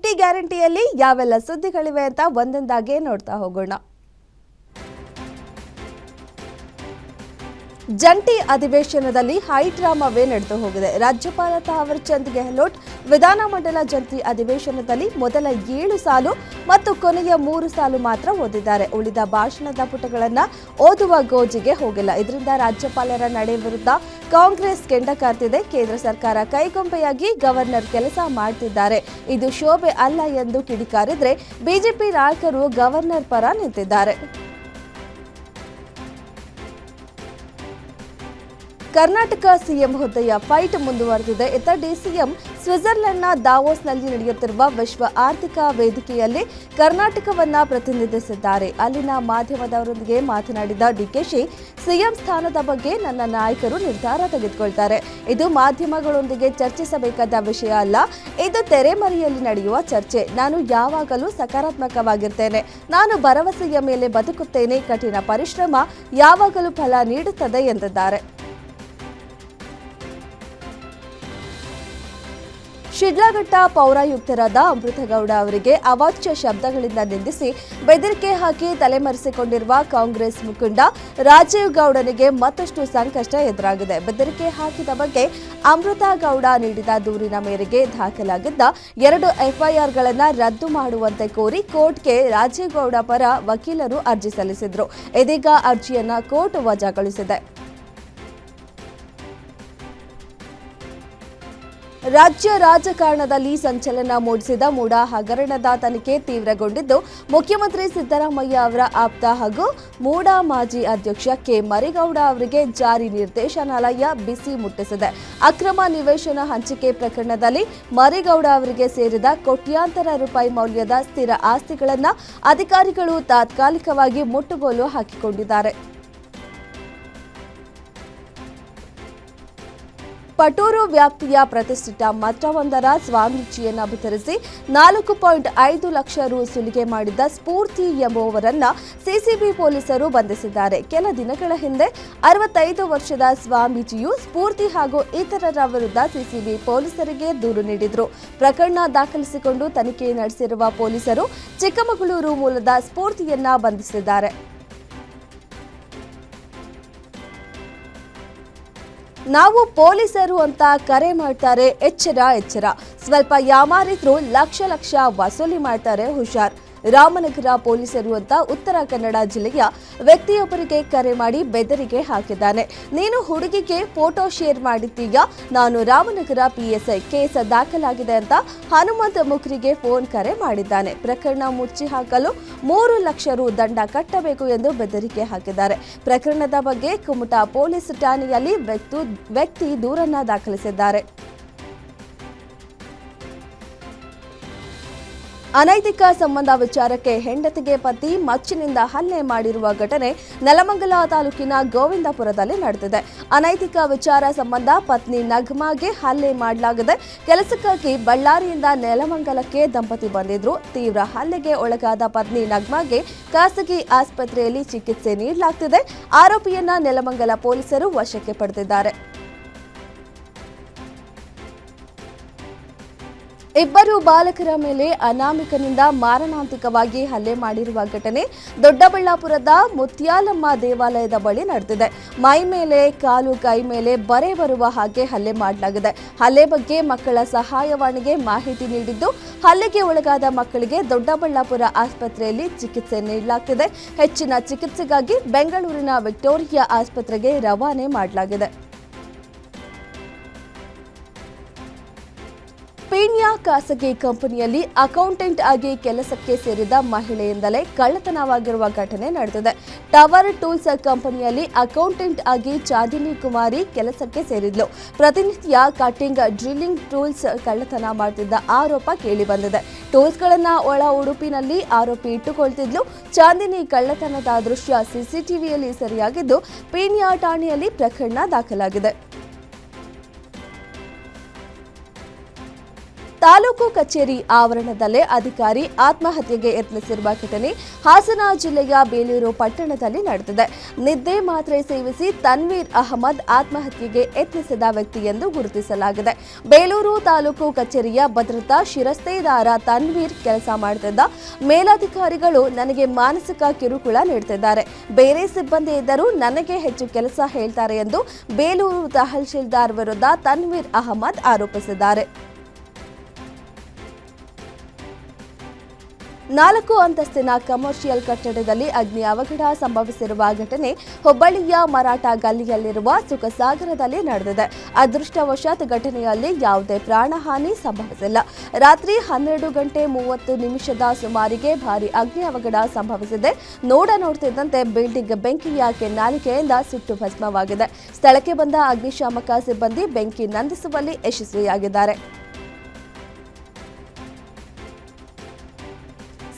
50 ಗ್ಯಾರಂಟಿಯಲ್ಲಿ ಯಾವೆಲ್ಲ ಸುದ್ದಿಗಳಿವೆ ಅಂತ ಒಂದೊಂದಾಗಿ ನೋಡ್ತಾ ಹೋಗೋಣ. ಜಂಟಿ ಅಧಿವೇಶನದಲ್ಲಿ ಹೈಡ್ರಾಮಾವೇ ನಡೆದು ಹೋಗಿದೆ. ರಾಜ್ಯಪಾಲ ಥಾವರ್ ಚಂದ್ ಗೆಹ್ಲೋಟ್ ವಿಧಾನಮಂಡಲ ಜಂಟಿ ಅಧಿವೇಶನದಲ್ಲಿ ಮೊದಲ 7 ಸಾಲು ಮತ್ತು ಕೊನೆಯ 3 ಸಾಲು ಮಾತ್ರ ಓದಿದ್ದಾರೆ. ಉಳಿದ ಭಾಷಣದ ಪುಟಗಳನ್ನು ಓದುವ ಗೋಜಿಗೆ ಹೋಗಿಲ್ಲ. ಇದರಿಂದ ರಾಜ್ಯಪಾಲರ ನಡೆ ವಿರುದ್ಧ ಕಾಂಗ್ರೆಸ್ ಕೆಂಡ ಕಾರ್ತಿದೆ. ಕೇಂದ್ರ ಸರ್ಕಾರ ಕೈಗೊಂಬೆಯಾಗಿ ಗವರ್ನರ್ ಕೆಲಸ ಮಾಡ್ತಿದ್ದಾರೆ, ಇದು ಶೋಭೆ ಅಲ್ಲ ಎಂದು ಕಿಡಿಕಾರಿದ್ರೆ ಬಿಜೆಪಿ ನಾಯಕರು ಗವರ್ನರ್ ಪರ ನಿಂತಿದ್ದಾರೆ. ಕರ್ನಾಟಕ ಸಿಎಂ ಹುದ್ದೆಯ ಫೈಟ್ ಮುಂದುವರೆದಿದೆ. ಇತ್ತ ಡಿಸಿಎಂ ಸ್ವಿಟ್ಜರ್ಲೆಂಡ್ನ ದಾವೋಸ್ನಲ್ಲಿ ನಡೆಯುತ್ತಿರುವ ವಿಶ್ವ ಆರ್ಥಿಕ ವೇದಿಕೆಯಲ್ಲಿ ಕರ್ನಾಟಕವನ್ನ ಪ್ರತಿನಿಧಿಸಿದ್ದಾರೆ. ಅಲ್ಲಿನ ಮಾಧ್ಯಮದವರೊಂದಿಗೆ ಮಾತನಾಡಿದ ಡಿಕೆಶಿ, ಸಿಎಂ ಸ್ಥಾನದ ಬಗ್ಗೆ ನನ್ನ ನಾಯಕರು ನಿರ್ಧಾರ ತೆಗೆದುಕೊಳ್ತಾರೆ. ಇದು ಮಾಧ್ಯಮಗಳೊಂದಿಗೆ ಚರ್ಚಿಸಬೇಕಾದ ವಿಷಯ ಅಲ್ಲ, ಇದು ತೆರೆಮರೆಯಲ್ಲಿ ನಡೆಯುವ ಚರ್ಚೆ. ನಾನು ಯಾವಾಗಲೂ ಸಕಾರಾತ್ಮಕವಾಗಿರ್ತೇನೆ. ನಾನು ಭರವಸೆಯ ಮೇಲೆ ಬದುಕುತ್ತೇನೆ. ಕಠಿಣ ಪರಿಶ್ರಮ ಯಾವಾಗಲೂ ಫಲ ನೀಡುತ್ತದೆ ಎಂದಿದ್ದಾರೆ. ಶಿಡ್ಲಘಟ್ಟ ಪೌರಾಯುಕ್ತರಾದ ಅಮೃತಗೌಡ ಅವರಿಗೆ ಅವಾಚ್ಯ ಶಬ್ದಗಳಿಂದ ನಿಂದಿಸಿ ಬೆದರಿಕೆ ಹಾಕಿ ತಲೆಮರೆಸಿಕೊಂಡಿರುವ ಕಾಂಗ್ರೆಸ್ ಮುಖಂಡ ರಾಜೀವ್ ಗೌಡನಿಗೆ ಮತ್ತಷ್ಟು ಸಂಕಷ್ಟ ಎದುರಾಗಿದೆ. ಬೆದರಿಕೆ ಹಾಕಿದ ಬಗ್ಗೆ ಅಮೃತಗೌಡ ನೀಡಿದ ದೂರಿನ ಮೇರೆಗೆ ದಾಖಲಾಗಿದ್ದ 2 ಎಫ್ಐಆರ್ಗಳನ್ನು ರದ್ದು ಮಾಡುವಂತೆ ಕೋರಿ ಕೋರ್ಟ್ಗೆ ರಾಜೀವ್ ಗೌಡ ಪರ ವಕೀಲರು ಅರ್ಜಿ ಸಲ್ಲಿಸಿದ್ರು. ಇದೀಗ ಅರ್ಜಿಯನ್ನ ಕೋರ್ಟ್ ವಜಾಗೊಳಿಸಿದೆ. ರಾಜ್ಯ ರಾಜಕಾರಣದಲ್ಲಿ ಸಂಚಲನ ಮೂಡಿಸಿದ ಮೂಡಾ ಹಗರಣದ ತನಿಖೆ ತೀವ್ರಗೊಂಡಿದ್ದು, ಮುಖ್ಯಮಂತ್ರಿ ಸಿದ್ದರಾಮಯ್ಯ ಅವರ ಆಪ್ತ ಹಾಗೂ ಮೂಡಾ ಮಾಜಿ ಅಧ್ಯಕ್ಷ ಕೆ ಮರಿಗೌಡ ಅವರಿಗೆ ಜಾರಿ ನಿರ್ದೇಶನಾಲಯ ಬಿಸಿ ಮುಟ್ಟಿಸಿದೆ. ಅಕ್ರಮ ನಿವೇಶನ ಹಂಚಿಕೆ ಪ್ರಕರಣದಲ್ಲಿ ಮರಿಗೌಡ ಅವರಿಗೆ ಸೇರಿದ ಕೋಟ್ಯಾಂತರ ರೂಪಾಯಿ ಮೌಲ್ಯದ ಸ್ಥಿರ ಆಸ್ತಿಗಳನ್ನು ಅಧಿಕಾರಿಗಳು ತಾತ್ಕಾಲಿಕವಾಗಿ ಮುಟ್ಟುಗೋಲು ಹಾಕಿಕೊಂಡಿದ್ದಾರೆ. ಪಟೂರು ವ್ಯಾಪ್ತಿಯ ಪ್ರತಿಷ್ಠಿತ ಮಠವೊಂದರ ಸ್ವಾಮೀಜಿಯನ್ನು ವಿತರಿಸಿ 4.5 ಲಕ್ಷ ರು ಸುಲಿಗೆ ಮಾಡಿದ್ದ ಸ್ಫೂರ್ತಿ ಎಂಬುವವರನ್ನ ಸಿಸಿಬಿ ಪೊಲೀಸರು ಬಂಧಿಸಿದ್ದಾರೆ. ಕೆಲ ದಿನಗಳ ಹಿಂದೆ 65 ವರ್ಷದ ಸ್ವಾಮೀಜಿಯು ಸ್ಫೂರ್ತಿ ಹಾಗೂ ಇತರರ ವಿರುದ್ಧ ಸಿಸಿಬಿ ಪೊಲೀಸರಿಗೆ ದೂರು ನೀಡಿದ್ರು. ಪ್ರಕರಣ ದಾಖಲಿಸಿಕೊಂಡು ತನಿಖೆ ನಡೆಸಿರುವ ಪೊಲೀಸರು ಚಿಕ್ಕಮಗಳೂರು ಮೂಲದ ಸ್ಫೂರ್ತಿಯನ್ನ ಬಂಧಿಸಿದ್ದಾರೆ. ನಾವು ಪೊಲೀಸರು ಅಂತ ಕರೆ ಮಾಡ್ತಾರೆ, ಎಚ್ಚರ. ಸ್ವಲ್ಪ ಯಾಮಾರಿದ್ರು ಲಕ್ಷ ವಸೂಲಿ ಮಾಡ್ತಾರೆ, ಹುಷಾರ್. ರಾಮನಗರ ಪೊಲೀಸರು ಅಂತ ಉತ್ತರ ಕನ್ನಡ ಜಿಲ್ಲೆಯ ವ್ಯಕ್ತಿಯೊಬ್ಬರಿಗೆ ಕರೆ ಮಾಡಿ ಬೆದರಿಕೆ ಹಾಕಿದ್ದಾನೆ. ನೀನು ಹುಡುಗಿಗೆ ಫೋಟೋ ಶೇರ್ ಮಾಡಿದ್ದೀಯಾ, ನಾನು ರಾಮನಗರ PSI, ಕೇಸ್ ದಾಖಲಾಗಿದೆ ಅಂತ ಹನುಮಂತ ಮುಖ್ರಿಗೆ ಫೋನ್ ಕರೆ ಮಾಡಿದ್ದಾನೆ. ಪ್ರಕರಣ ಮುಚ್ಚಿ ಹಾಕಲು 3 ಲಕ್ಷ ರು ದಂಡ ಕಟ್ಟಬೇಕು ಎಂದು ಬೆದರಿಕೆ ಹಾಕಿದ್ದಾರೆ. ಪ್ರಕರಣದ ಬಗ್ಗೆ ಕುಮಟಾ ಪೊಲೀಸ್ ಠಾಣೆಯಲ್ಲಿ ವ್ಯಕ್ತಿ ದೂರನ್ನ ದಾಖಲಿಸಿದ್ದಾರೆ. ಅನೈತಿಕ ಸಂಬಂಧ ವಿಚಾರಕ್ಕೆ ಹೆಂಡತಿಗೆ ಪತಿ ಮಚ್ಚಿನಿಂದ ಹಲ್ಲೆ ಮಾಡಿರುವ ಘಟನೆ ನೆಲಮಂಗಲ ತಾಲೂಕಿನ ಗೋವಿಂದಪುರದಲ್ಲಿ ನಡೆದಿದೆ. ಅನೈತಿಕ ವಿಚಾರ ಸಂಬಂಧ ಪತ್ನಿ ನಗ್ಮಾಗೆ ಹಲ್ಲೆ ಮಾಡಲಾಗಿದೆ. ಕೆಲಸಕ್ಕಾಗಿ ಬಳ್ಳಾರಿಯಿಂದ ನೆಲಮಂಗಲಕ್ಕೆ ದಂಪತಿ ಬಂದಿದ್ರು. ತೀವ್ರ ಹಲ್ಲೆಗೆ ಒಳಗಾದ ಪತ್ನಿ ನಗ್ಮಾಗೆ ಖಾಸಗಿ ಆಸ್ಪತ್ರೆಯಲ್ಲಿ ಚಿಕಿತ್ಸೆ ನೀಡಲಾಗುತ್ತಿದೆ. ಆರೋಪಿಯನ್ನ ನೆಲಮಂಗಲ ಪೊಲೀಸರು ವಶಕ್ಕೆ ಪಡೆದಿದ್ದಾರೆ. ಇಬ್ಬರು ಬಾಲಕರ ಮೇಲೆ ಅನಾಮಿಕನಿಂದ ಮಾರಣಾಂತಿಕವಾಗಿ ಹಲ್ಲೆ ಮಾಡಿರುವ ಘಟನೆ ದೊಡ್ಡಬಳ್ಳಾಪುರದ ಮುತ್ಯಾಲಮ್ಮ ದೇವಾಲಯದ ಬಳಿ ನಡೆದಿದೆ. ಮೈ ಮೇಲೆ, ಕಾಲು, ಕೈ ಮೇಲೆ ಬರೆ ಬರುವ ಹಾಗೆ ಹಲ್ಲೆ ಮಾಡಲಾಗಿದೆ. ಹಲ್ಲೆ ಬಗ್ಗೆ ಮಕ್ಕಳ ಸಹಾಯವಾಣಿಗೆ ಮಾಹಿತಿ ನೀಡಿದ್ದು, ಹಲ್ಲೆಗೆ ಒಳಗಾದ ಮಕ್ಕಳಿಗೆ ದೊಡ್ಡಬಳ್ಳಾಪುರ ಆಸ್ಪತ್ರೆಯಲ್ಲಿ ಚಿಕಿತ್ಸೆ ನೀಡಲಾಗುತ್ತಿದೆ. ಹೆಚ್ಚಿನ ಚಿಕಿತ್ಸೆಗಾಗಿ ಬೆಂಗಳೂರಿನ ವಿಕ್ಟೋರಿಯಾ ಆಸ್ಪತ್ರೆಗೆ ರವಾನೆ ಮಾಡಲಾಗಿದೆ. ಪೀಣ್ಯ ಖಾಸಗಿ ಕಂಪನಿಯಲ್ಲಿ ಅಕೌಂಟೆಂಟ್ ಆಗಿ ಕೆಲಸಕ್ಕೆ ಸೇರಿದ ಮಹಿಳೆಯಿಂದಲೇ ಕಳ್ಳತನವಾಗಿರುವ ಘಟನೆ ನಡೆದಿದೆ. ಟವರ್ ಟೂಲ್ಸ್ ಕಂಪನಿಯಲ್ಲಿ ಅಕೌಂಟೆಂಟ್ ಆಗಿ ಚಾಂದಿನಿ ಕುಮಾರಿ ಕೆಲಸಕ್ಕೆ ಸೇರಿದ್ಲು. ಪ್ರತಿನಿತ್ಯ ಕಟಿಂಗ್, ಡ್ರಿಲ್ಲಿಂಗ್ ಟೂಲ್ಸ್ ಕಳ್ಳತನ ಮಾಡುತ್ತಿದ್ದ ಆರೋಪ ಕೇಳಿಬಂದಿದೆ. ಟೂಲ್ಸ್ಗಳನ್ನು ಒಳ ಉಡುಪಿನಲ್ಲಿ ಆರೋಪಿ ಇಟ್ಟುಕೊಳ್ತಿದ್ಲು. ಚಾಂದಿನಿ ಕಳ್ಳತನದ ದೃಶ್ಯ ಸಿಸಿಟಿವಿಯಲ್ಲಿ ಸೆರೆಯಾಗಿದ್ದು, ಪೀಣ್ಯ ಠಾಣೆಯಲ್ಲಿ ಪ್ರಕರಣ ದಾಖಲಾಗಿದೆ. ತಾಲೂಕು ಕಚೇರಿ ಆವರಣದಲ್ಲೇ ಅಧಿಕಾರಿ ಆತ್ಮಹತ್ಯೆಗೆ ಯತ್ನಿಸಿರುವ ಘಟನೆ ಹಾಸನ ಜಿಲ್ಲೆಯ ಬೇಲೂರು ಪಟ್ಟಣದಲ್ಲಿ ನಡೆದಿದೆ. ನಿದ್ದೆ ಮಾತ್ರೆ ಸೇವಿಸಿ ತನ್ವೀರ್ ಅಹಮದ್ ಆತ್ಮಹತ್ಯೆಗೆ ಯತ್ನಿಸಿದ ವ್ಯಕ್ತಿ ಎಂದು ಗುರುತಿಸಲಾಗಿದೆ. ಬೇಲೂರು ತಾಲೂಕು ಕಚೇರಿಯ ಭದ್ರತಾ ಶಿರಸ್ತೇದಾರ ತನ್ವೀರ್ ಕೆಲಸ ಮಾಡುತ್ತಿದ್ದ. ಮೇಲಧಿಕಾರಿಗಳು ನನಗೆ ಮಾನಸಿಕ ಕಿರುಕುಳ ನೀಡುತ್ತಿದ್ದಾರೆ, ಬೇರೆ ಸಿಬ್ಬಂದಿ ಇದ್ದರೂ ನನಗೆ ಹೆಚ್ಚು ಕೆಲಸ ಹೇಳ್ತಾರೆ ಎಂದು ಬೇಲೂರು ತಹಶೀಲ್ದಾರ್ ವಿರುದ್ಧ ತನ್ವೀರ್ ಅಹಮದ್ ಆರೋಪಿಸಿದ್ದಾರೆ. 4 ಅಂತಸ್ತಿನ ಕಮರ್ಷಿಯಲ್ ಕಟ್ಟಡದಲ್ಲಿ ಅಗ್ನಿ ಅವಘಡ ಸಂಭವಿಸಿರುವ ಘಟನೆ ಹುಬ್ಬಳ್ಳಿಯ ಮರಾಠ ಗಲ್ಲಿಯಲ್ಲಿರುವ ಸುಖಸಾಗರದಲ್ಲಿ ನಡೆದಿದೆ. ಅದೃಷ್ಟವಶಾತ್ ಘಟನೆಯಲ್ಲಿ ಯಾವುದೇ ಪ್ರಾಣಹಾನಿ ಸಂಭವಿಸಿಲ್ಲ. ರಾತ್ರಿ 12:30 ಸುಮಾರಿಗೆ ಭಾರೀ ಅಗ್ನಿ ಅವಘಡ ಸಂಭವಿಸಿದೆ. ನೋಡ್ತಿದ್ದಂತೆ ಬಿಲ್ಡಿಂಗ್ ಬೆಂಕಿಯ ಕೆನ್ನಾಲಿಕೆಯಿಂದ ಸುಟ್ಟು ಭಸ್ಮವಾಗಿದೆ. ಸ್ಥಳಕ್ಕೆ ಬಂದ ಅಗ್ನಿಶಾಮಕ ಸಿಬ್ಬಂದಿ ಬೆಂಕಿ ನಂದಿಸುವಲ್ಲಿ ಯಶಸ್ವಿಯಾಗಿದ್ದಾರೆ.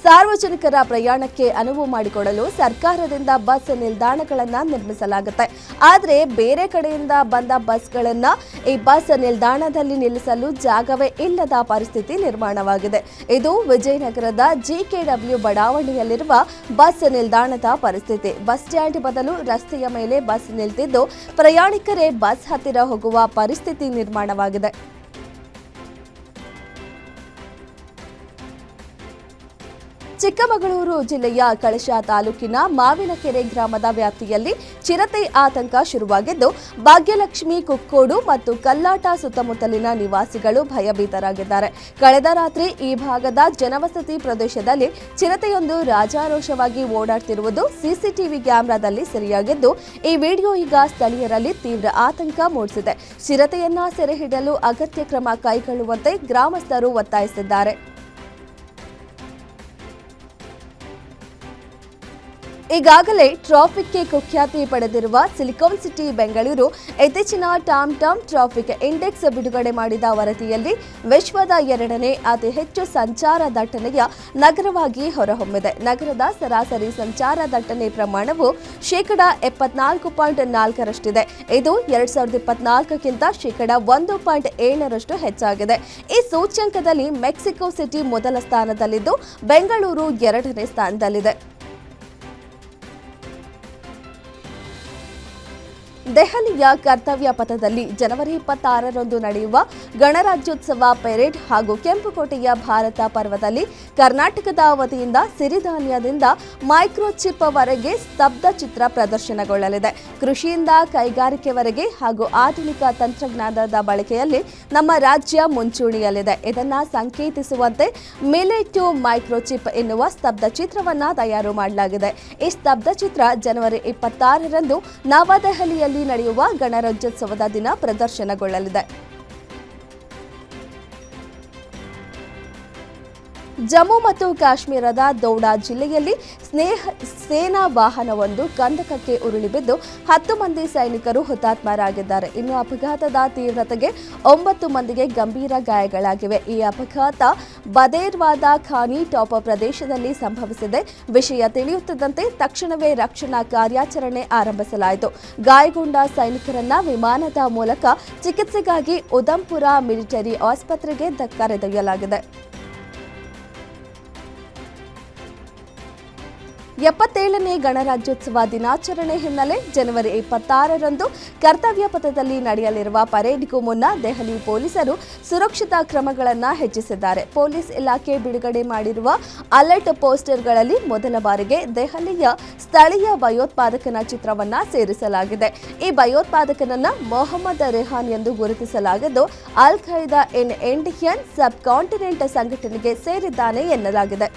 ಸಾರ್ವಜನಿಕರ ಪ್ರಯಾಣಕ್ಕೆ ಅನುವು ಮಾಡಿಕೊಡಲು ಸರ್ಕಾರದಿಂದ ಬಸ್ ನಿಲ್ದಾಣಗಳನ್ನು ನಿರ್ಮಿಸಲಾಗುತ್ತೆ. ಆದರೆ ಬೇರೆ ಕಡೆಯಿಂದ ಬಂದ ಬಸ್ಗಳನ್ನು ಈ ಬಸ್ ನಿಲ್ದಾಣದಲ್ಲಿ ನಿಲ್ಲಿಸಲು ಜಾಗವೇ ಇಲ್ಲದ ಪರಿಸ್ಥಿತಿ ನಿರ್ಮಾಣವಾಗಿದೆ. ಇದು ವಿಜಯನಗರದ ಜಿಕೆಡಬ್ಲ್ಯೂ ಬಡಾವಣೆಯಲ್ಲಿರುವ ಬಸ್ ನಿಲ್ದಾಣದ ಪರಿಸ್ಥಿತಿ. ಬಸ್ ಸ್ಟ್ಯಾಂಡ್ ಬದಲು ರಸ್ತೆಯ ಮೇಲೆ ಬಸ್ ನಿಲ್ತಿದ್ದು ಪ್ರಯಾಣಿಕರೇ ಬಸ್ ಹತ್ತಿರ ಹೋಗುವ ಪರಿಸ್ಥಿತಿ ನಿರ್ಮಾಣವಾಗಿದೆ. ಚಿಕ್ಕಮಗಳೂರು ಜಿಲ್ಲೆಯ ಕಳಶ ತಾಲೂಕಿನ ಮಾವಿನಕೆರೆ ಗ್ರಾಮದ ವ್ಯಾಪ್ತಿಯಲ್ಲಿ ಚಿರತೆ ಆತಂಕ ಶುರುವಾಗಿದ್ದು, ಭಾಗ್ಯಲಕ್ಷ್ಮಿ, ಕುಕ್ಕೋಡು ಮತ್ತು ಕಲ್ಲಾಟ ಸುತ್ತಮುತ್ತಲಿನ ನಿವಾಸಿಗಳು ಭಯಭೀತರಾಗಿದ್ದಾರೆ. ಕಳೆದ ರಾತ್ರಿ ಈ ಭಾಗದ ಜನವಸತಿ ಪ್ರದೇಶದಲ್ಲಿ ಚಿರತೆಯೊಂದು ರಾಜಾರೋಷವಾಗಿ ಓಡಾಡ್ತಿರುವುದು ಸಿಸಿಟಿವಿ ಕ್ಯಾಮೆರಾದಲ್ಲಿ ಸೆರೆಯಾಗಿದ್ದು, ಈ ವಿಡಿಯೋ ಈಗ ಸ್ಥಳೀಯರಲ್ಲಿ ತೀವ್ರ ಆತಂಕ ಮೂಡಿಸಿದೆ. ಚಿರತೆಯನ್ನ ಸೆರೆ ಹಿಡಿಯಲು ಅಗತ್ಯ ಕ್ರಮ ಕೈಗೊಳ್ಳುವಂತೆ ಗ್ರಾಮಸ್ಥರು ಒತ್ತಾಯಿಸಿದ್ದಾರೆ. ಈಗಾಗಲೇ ಟ್ರಾಫಿಕ್ಗೆ ಕುಖ್ಯಾತಿ ಪಡೆದಿರುವ ಸಿಲಿಕಾನ್ ಸಿಟಿ ಬೆಂಗಳೂರು ಇತ್ತೀಚಿನ ಟಾಮ್ ಟ್ರಾಫಿಕ್ ಇಂಡೆಕ್ಸ್ ಬಿಡುಗಡೆ ಮಾಡಿದ ವರದಿಯಲ್ಲಿ ವಿಶ್ವದ 2ನೇ ಅತಿ ಹೆಚ್ಚು ಸಂಚಾರ ದಟ್ಟಣೆಯ ನಗರವಾಗಿ ಹೊರಹೊಮ್ಮಿದೆ. ನಗರದ ಸರಾಸರಿ ಸಂಚಾರ ದಟ್ಟಣೆ ಪ್ರಮಾಣವು 74.4%ರಷ್ಟಿದೆ. ಇದು 2024ಕ್ಕಿಂತ 1.7% ಹೆಚ್ಚಾಗಿದೆ. ಈ ಸೂಚ್ಯಂಕದಲ್ಲಿ ಮೆಕ್ಸಿಕೋ ಸಿಟಿ ಮೊದಲ ಸ್ಥಾನದಲ್ಲಿದ್ದು, ಬೆಂಗಳೂರು 2ನೇ ಸ್ಥಾನದಲ್ಲಿದೆ. ದೆಹಲಿಯ ಕರ್ತವ್ಯ ಪಥದಲ್ಲಿ ಜನವರಿ 26ರಂದು ನಡೆಯುವ ಗಣರಾಜ್ಯೋತ್ಸವ ಪೆರೇಡ್ ಹಾಗೂ ಕೆಂಪುಕೋಟೆಯ ಭಾರತ ಪರ್ವದಲ್ಲಿ ಕರ್ನಾಟಕದ ವತಿಯಿಂದ ಸಿರಿಧಾನ್ಯದಿಂದ ಮೈಕ್ರೋಚಿಪ್ ವರೆಗೆ ಸ್ತಬ್ಧ ಚಿತ್ರ ಪ್ರದರ್ಶನಗೊಳ್ಳಲಿದೆ. ಕೃಷಿಯಿಂದ ಕೈಗಾರಿಕೆವರೆಗೆ ಹಾಗೂ ಆಧುನಿಕ ತಂತ್ರಜ್ಞಾನದ ಬಳಕೆಯಲ್ಲಿ ನಮ್ಮ ರಾಜ್ಯ ಮುಂಚೂಣಿಯಲ್ಲಿದೆ. ಇದನ್ನು ಸಂಕೇತಿಸುವಂತೆ ಮಿಲೆಟ್ ಟು ಮೈಕ್ರೋಚಿಪ್ ಎನ್ನುವ ಸ್ತಬ್ಧ ಚಿತ್ರವನ್ನು ತಯಾರು ಮಾಡಲಾಗಿದೆ. ಈ ಸ್ತಬ್ಧ ಚಿತ್ರ ಜನವರಿ 26ರಂದು ನವದೆಹಲಿಯಲ್ಲಿ ನಡೆಯುವ ಗಣರಾಜ್ಯೋತ್ಸವದ ದಿನ ಪ್ರದರ್ಶನಗೊಳ್ಳಲಿದೆ. ಜಮ್ಮು ಮತ್ತು ಕಾಶ್ಮೀರದ ದೌಡಾ ಜಿಲ್ಲೆಯಲ್ಲಿ ಸೇನಾ ವಾಹನವೊಂದು ಕಂದಕಕ್ಕೆ ಉರುಳಿ ಬಿದ್ದು 10 ಮಂದಿ ಸೈನಿಕರು ಹುತಾತ್ಮರಾಗಿದ್ದಾರೆ. ಇನ್ನು ಅಪಘಾತದ ತೀವ್ರತೆಗೆ 9 ಮಂದಿಗೆ ಗಂಭೀರ ಗಾಯಗಳಾಗಿವೆ. ಈ ಅಪಘಾತ ಬದೇರ್ವಾದ ಖಾನಿ ಟಾಪ್ ಪ್ರದೇಶದಲ್ಲಿ ಸಂಭವಿಸಿದೆ. ವಿಷಯ ತಿಳಿಯುತ್ತಿದ್ದಂತೆ ತಕ್ಷಣವೇ ರಕ್ಷಣಾ ಕಾರ್ಯಾಚರಣೆ ಆರಂಭಿಸಲಾಯಿತು. ಗಾಯಗೊಂಡ ಸೈನಿಕರನ್ನ ವಿಮಾನದ ಮೂಲಕ ಚಿಕಿತ್ಸೆಗಾಗಿ ಉಧಂಪುರ ಮಿಲಿಟರಿ ಆಸ್ಪತ್ರೆಗೆ ಕರೆದೊಯ್ಯಲಾಗಿದೆ. 77ನೇ ಗಣರಾಜ್ಯೋತ್ಸವ ದಿನಾಚರಣೆ ಹಿನ್ನೆಲೆ ಜನವರಿ 26ರಂದು ಕರ್ತವ್ಯ ಪಥದಲ್ಲಿ ನಡೆಯಲಿರುವ ಪರೇಡ್ಗೂ ಮುನ್ನ ದೆಹಲಿ ಪೊಲೀಸರು ಸುರಕ್ಷತಾ ಕ್ರಮಗಳನ್ನು ಹೆಚ್ಚಿಸಿದ್ದಾರೆ. ಪೊಲೀಸ್ ಇಲಾಖೆ ಬಿಡುಗಡೆ ಮಾಡಿರುವ ಅಲರ್ಟ್ ಪೋಸ್ಟರ್ಗಳಲ್ಲಿ ಮೊದಲ ಬಾರಿಗೆ ದೆಹಲಿಯ ಸ್ಥಳೀಯ ಭಯೋತ್ಪಾದಕನ ಚಿತ್ರವನ್ನು ಸೇರಿಸಲಾಗಿದೆ. ಈ ಭಯೋತ್ಪಾದಕನನ್ನ ಮೊಹಮ್ಮದ್ ರೆಹಾನ್ ಎಂದು ಗುರುತಿಸಲಾಗಿದ್ದು, ಅಲ್ Qaeda in Indian sub continent ಸಂಘಟನೆಗೆ ಸೇರಿದ್ದಾನೆ ಎನ್ನಲಾಗಿದೆ.